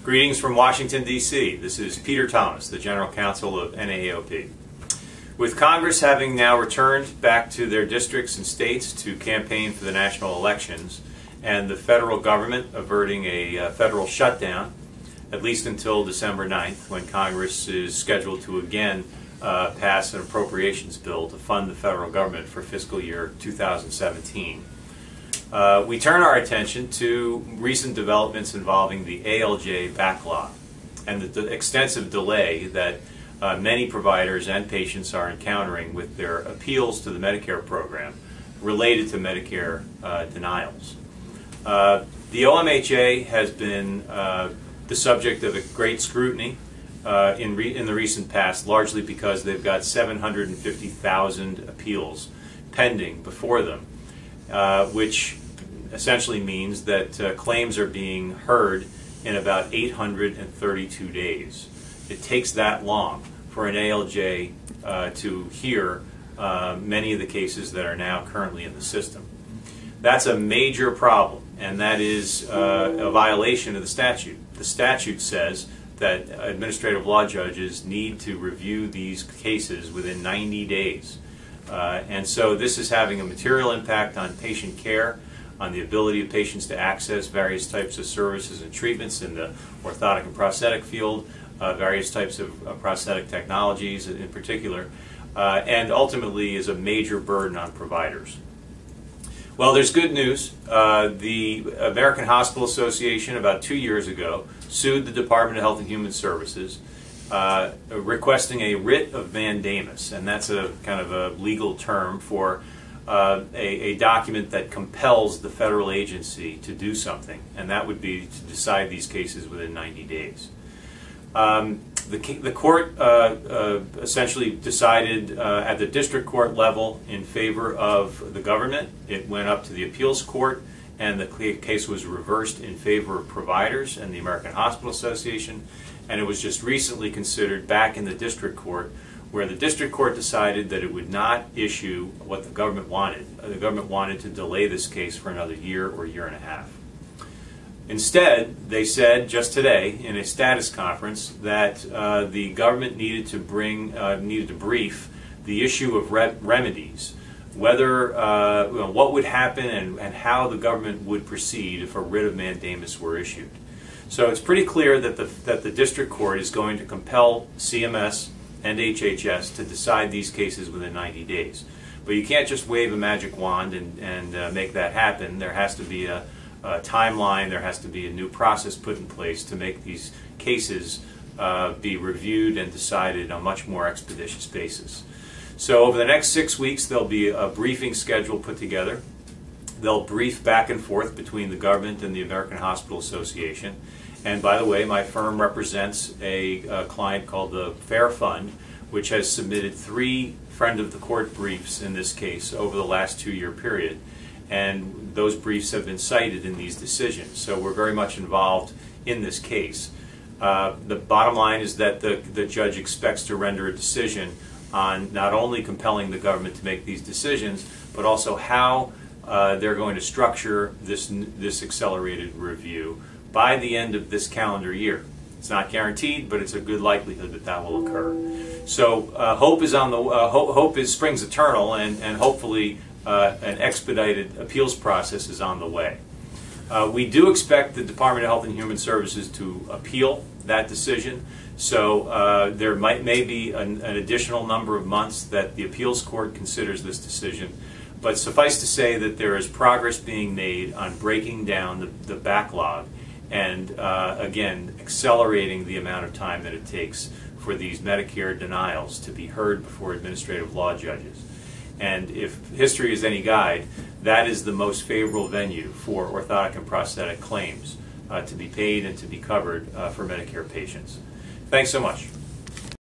Greetings from Washington, D.C. This is Peter Thomas, the General Counsel of NAAOP. With Congress having now returned back to their districts and states to campaign for the national elections, and the federal government averting a federal shutdown, at least until December 9th, when Congress is scheduled to again pass an appropriations bill to fund the federal government for fiscal year 2017. We turn our attention to recent developments involving the ALJ backlog and the extensive delay that many providers and patients are encountering with their appeals to the Medicare program related to Medicare denials. The OMHA has been the subject of a great scrutiny in the recent past, largely because they've got 750,000 appeals pending before them, which essentially means that claims are being heard in about 832 days. It takes that long for an ALJ to hear many of the cases that are now currently in the system. That's a major problem, and that is a violation of the statute. The statute says that administrative law judges need to review these cases within 90 days. And so this is having a material impact on patient care, on the ability of patients to access various types of services and treatments in the orthotic and prosthetic field, various types of prosthetic technologies in particular, and ultimately is a major burden on providers. Well, there's good news. The American Hospital Association about 2 years ago sued the Department of Health and Human Services requesting a writ of mandamus, and that's a kind of a legal term for a document that compels the federal agency to do something, and that would be to decide these cases within 90 days. The court essentially decided at the district court level in favor of the government. It went up to the appeals court, and the case was reversed in favor of providers and the American Hospital Association, and it was just recently considered back in the district court, where the district court decided that it would not issue what the government wanted. The government wanted to delay this case for another year or year and a half. Instead, they said just today in a status conference that the government needed to brief the issue of remedies, whether what would happen and how the government would proceed if a writ of mandamus were issued. So it's pretty clear that the district court is going to compel CMS and HHS to decide these cases within 90 days. But you can't just wave a magic wand and make that happen. There has to be a timeline, there has to be a new process put in place to make these cases be reviewed and decided on a much more expeditious basis. So over the next 6 weeks there'll be a briefing schedule put together. They'll brief back and forth between the government and the American Hospital Association. And by the way, my firm represents a client called the Fair Fund, which has submitted 3 friend of the court briefs in this case over the last 2-year period. And those briefs have been cited in these decisions. So we're very much involved in this case. The bottom line is that the judge expects to render a decision on not only compelling the government to make these decisions, but also how they're going to structure this accelerated review by the end of this calendar year. It's not guaranteed, but it's a good likelihood that that will occur. So hope is springs eternal, and hopefully an expedited appeals process is on the way. We do expect the Department of Health and Human Services to appeal that decision, so there may be an additional number of months that the appeals court considers this decision. But suffice to say that there is progress being made on breaking down the backlog and, again, accelerating the amount of time that it takes for these Medicare denials to be heard before administrative law judges. And if history is any guide, that is the most favorable venue for orthotic and prosthetic claims to be paid and to be covered for Medicare patients. Thanks so much.